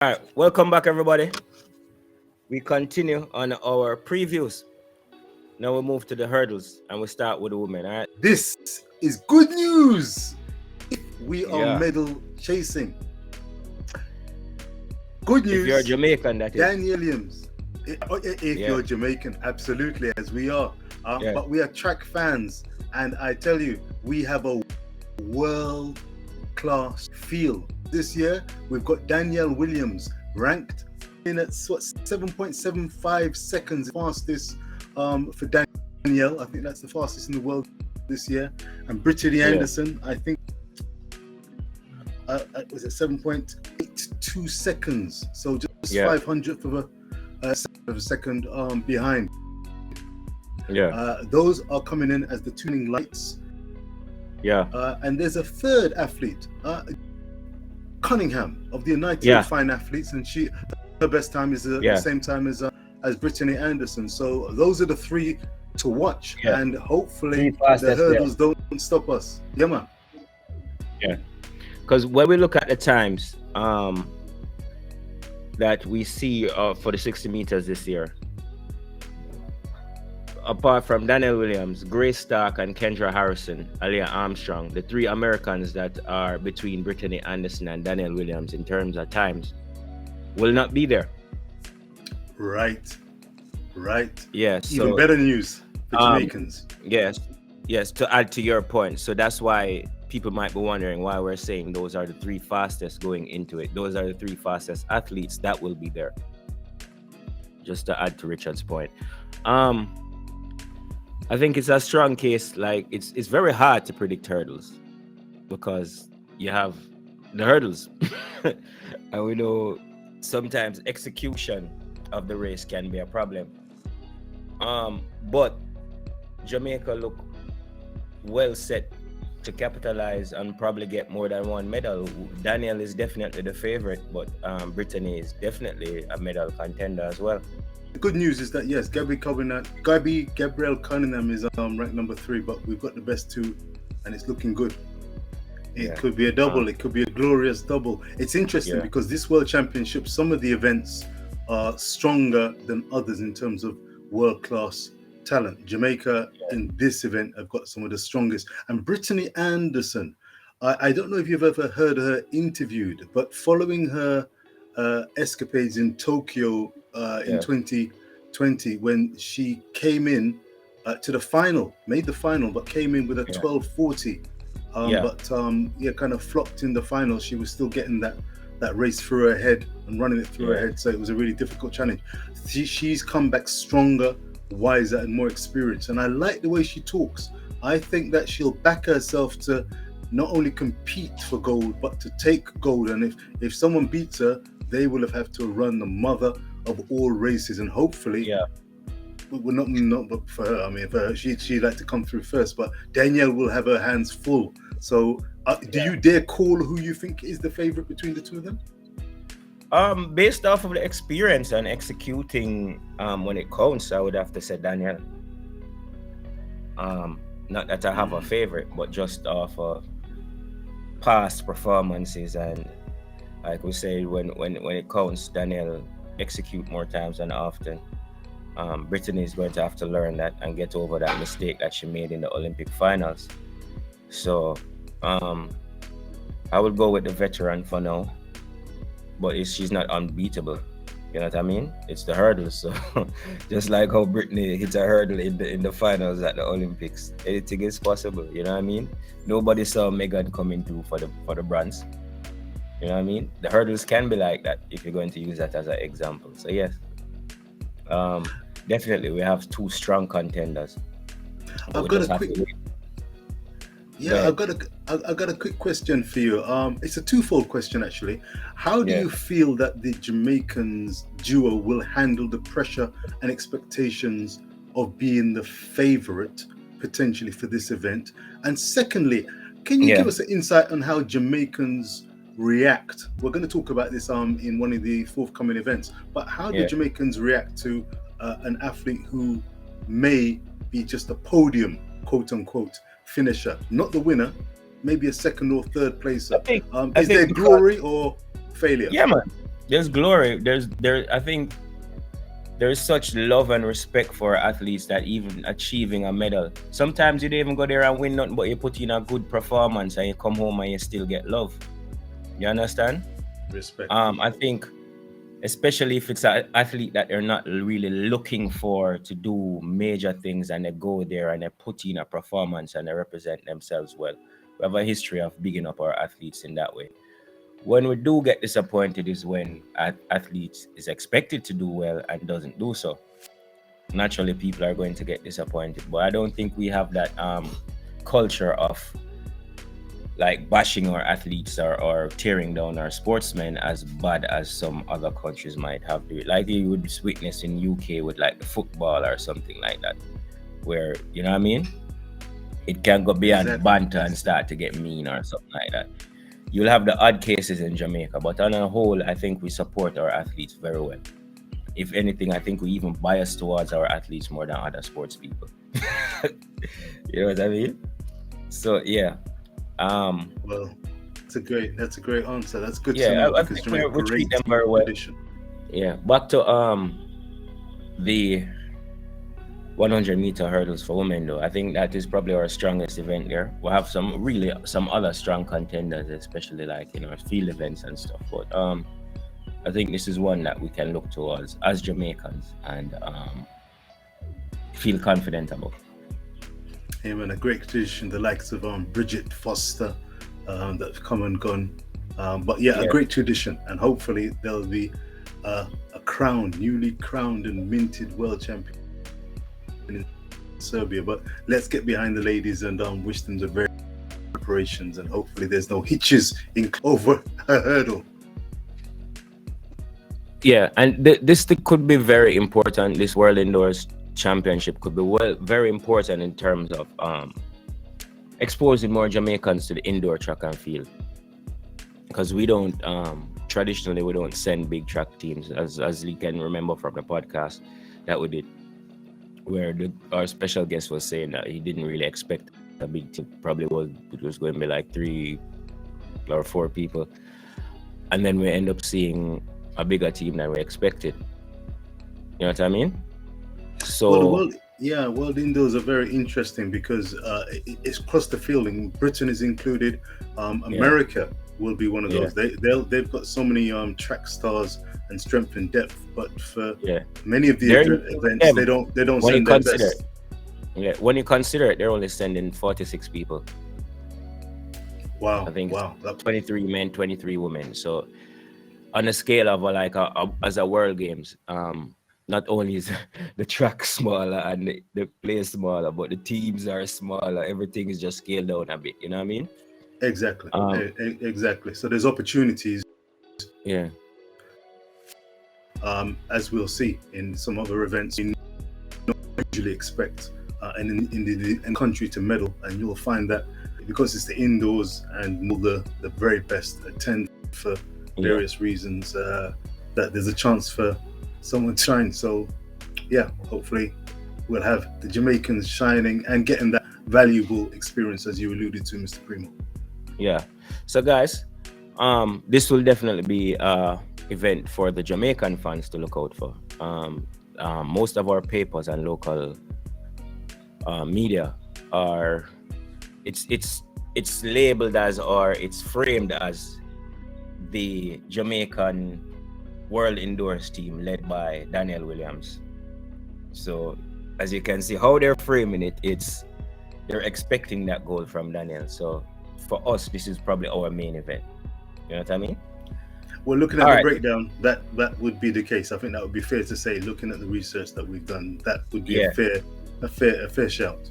All right, welcome back, everybody. We continue on our previews. Now we move to the hurdles and we start with the women. All right. This is good news. We are Yeah. medal chasing. Good news. If you're Jamaican, that is. Danielle Williams. If you're Jamaican, absolutely, as we are. But we are track fans, and I tell you, we have a world-class field. This year, we've got Danielle Williams ranked in at 7.75 seconds fastest for Danielle. I think that's the fastest in the world this year. And Britany Anderson, I think, was it 7.82 seconds? So just 500th of a second behind. Those are coming in as the tuning lights. And there's a third athlete, Cunningham of the United Fine Athletes, and her best time is the same time as Britany Anderson. So those are the three to watch, and hopefully the hurdles don't stop us. Yeah, man. Yeah, because when we look at the times that we see for the 60 meters this year, apart from Danielle Williams, Grace Stark, and Kendra Harrison, Aliyah Armstrong, the three Americans that are between Britany Anderson and Danielle Williams in terms of times, will not be there. Right. Yes. Even better news for Jamaicans. Yes. To add to your point, so that's why people might be wondering why we're saying those are the three fastest going into it. Those are the three fastest athletes that will be there. Just to add to Richard's point. I think it's a strong case. Like it's very hard to predict hurdles because you have the hurdles, and we know sometimes execution of the race can be a problem. But Jamaica look well set to capitalize and probably get more than one medal. Danielle is definitely the favorite, but Britany is definitely a medal contender as well. The good news is that yes, Gabrielle Cunningham is ranked number 3, but we've got the best two, and it's looking good. It could be a double. It could be a glorious double. It's interesting because this World Championship, some of the events are stronger than others in terms of world-class talent. Jamaica in this event have got some of the strongest. And Britany Anderson, I don't know if you've ever heard her interviewed, but following her escapades in Tokyo in 2020, when she came in to the final, made the final, but came in with a 12:40. But kind of flopped in the final. She was still getting that race through her head and running it through her head. So it was a really difficult challenge. She's come back stronger, wiser, and more experienced. And I like the way she talks. I think that she'll back herself to not only compete for gold, but to take gold. And if someone beats her, they will have to run the mother of all races. And hopefully, well, not but for her. I mean, for her, she'd like to come through first. But Danielle will have her hands full. So do you dare call who you think is the favorite between the two of them? Based off of the experience and executing when it counts, I would have to say Danielle. Not that I have a favorite, but just off of past performances, and like we say, when it counts, Danielle execute more times than often. Britany is going to have to learn that and get over that mistake that she made in the Olympic finals. So I would go with the veteran for now, but she's not unbeatable. You know what I mean? It's the hurdles. So just like how Britany hit a hurdle in the finals at the Olympics, anything is possible. You know what I mean? Nobody saw Megan coming through for the bronze. You know what I mean? The hurdles can be like that if you're going to use that as an example. So yes, definitely we have two strong contenders. I've got a quick question for you. It's a twofold question actually. How do you feel that the Jamaicans duo will handle the pressure and expectations of being the favorite potentially for this event? And secondly, can you give us an insight on how Jamaicans react? We're going to talk about this in one of the forthcoming events, but how do Jamaicans react to an athlete who may be just a podium, quote unquote, finisher, not the winner, maybe a second or third placer? Is there glory or failure? Yeah, man. there's glory. I think there's such love and respect for athletes that even achieving a medal, sometimes you don't even go there and win nothing, but you put in a good performance and you come home and you still get love. You understand? Respect. I think especially if it's an athlete that they're not really looking for to do major things and they go there and they put in a performance and they represent themselves well. We have a history of bigging up our athletes in that way. When we do get disappointed is when athletes is expected to do well and doesn't do so. Naturally, people are going to get disappointed, but I don't think we have that culture of like bashing our athletes or tearing down our sportsmen as bad as some other countries might have to. Like you would witness in UK with like the football or something like that, where you know what I mean, it can go beyond Exactly. banter and start to get mean or something like that. You'll have the odd cases in Jamaica, but on a whole, I think we support our athletes very well. If anything, I think we even bias towards our athletes more than other sports people. You know what I mean? So yeah, um, Well, that's a great answer. That's good to yeah, know I because think Jamaica we treat them great very well. tradition. Yeah, back to the 100-meter hurdles for women though. I think that is probably our strongest event there. We'll have some other strong contenders, especially like you know field events and stuff. But I think this is one that we can look towards as Jamaicans and feel confident about. Him and a great tradition, the likes of Bridget Foster, that's come and gone. But yeah, a Yeah, great tradition, and hopefully there'll be a newly crowned and minted world champion in Serbia. But let's get behind the ladies and wish them the very preparations, and hopefully there's no hitches in over a hurdle. yeah, and could be very important. This World Indoors Championship could be very important in terms of exposing more Jamaicans to the indoor track and field, because we don't traditionally we don't send big track teams, as you can remember from the podcast that we did, where our special guest was saying that he didn't really expect a big team. Probably it was going to be like 3 or 4 people, and then we end up seeing a bigger team than we expected. You know what I mean? Well, the So world indoors are very interesting because it's across the field. And Britain is included. yeah, America will be one of yeah, those. They've got so many track stars and strength and depth, but for yeah. many of the They're events, them they don't when you send their consider it. best. Yeah, when you consider it, they're only sending 46 people. I Wow, think it's wow. 23 men, 23 women. So on a scale of as a World Games, not only is the track smaller and the players smaller, but the teams are smaller. Everything is just scaled down a bit. You know what I mean? Exactly, Um, exactly. So there's opportunities, yeah, as we'll see in some other events. You usually expect and in country to medal, and you'll find that because it's the indoors and all the very best attend for yeah, various reasons, that there's a chance for someone to shine. So yeah, hopefully we'll have the Jamaicans shining and getting that valuable experience as you alluded to, Mr. Primo. yeah. So guys, this will definitely be event for the Jamaican fans to look out for. Most of our papers and local media are it's labeled as, or it's framed as, the Jamaican World Indoors team led by Danielle Williams. So as you can see how they're framing it, they're expecting that goal from Danielle. So for us, this is probably our main event. You know what I mean? Well, looking All at the right. breakdown, that would be the case. I think that would be fair to say. Looking at the research that we've done, that would be Yeah. a fair shout.